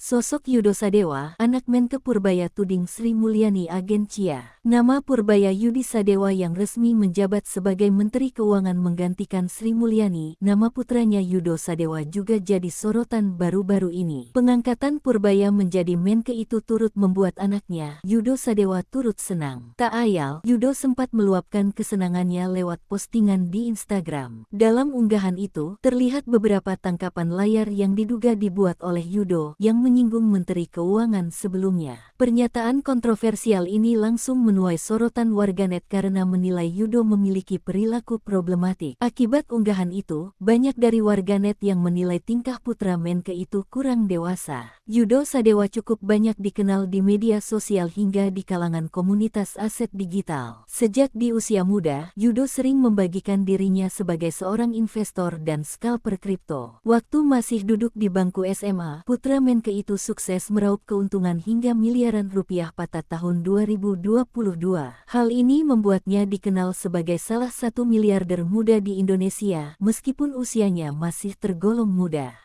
Sosok Yudo Sadewa, anak Menke Purbaya tuding Sri Mulyani agen Cia. Nama Purbaya Yudi Sadewa yang resmi menjabat sebagai Menteri Keuangan menggantikan Sri Mulyani, nama putranya Yudo Sadewa juga jadi sorotan baru-baru ini. Pengangkatan Purbaya menjadi Menke itu turut membuat anaknya, Yudo Sadewa turut senang. Tak ayal, Yudo sempat meluapkan kesenangannya lewat postingan di Instagram. Dalam unggahan itu, terlihat beberapa tangkapan layar yang diduga dibuat oleh Yudo yang menyinggung Menteri Keuangan sebelumnya. Pernyataan kontroversial ini langsung menuai sorotan warganet karena menilai Yudo memiliki perilaku problematik. Akibat unggahan itu, banyak dari warganet yang menilai tingkah putra Menke itu kurang dewasa. Yudo Sadewa cukup banyak dikenal di media sosial hingga di kalangan komunitas aset digital. Sejak di usia muda, Yudo sering membagikan dirinya sebagai seorang investor dan scalper kripto. Waktu masih duduk di bangku SMA, putra Menke itu sukses meraup keuntungan hingga miliaran rupiah pada tahun 2022. Hal ini membuatnya dikenal sebagai salah satu miliarder muda di Indonesia, meskipun usianya masih tergolong muda.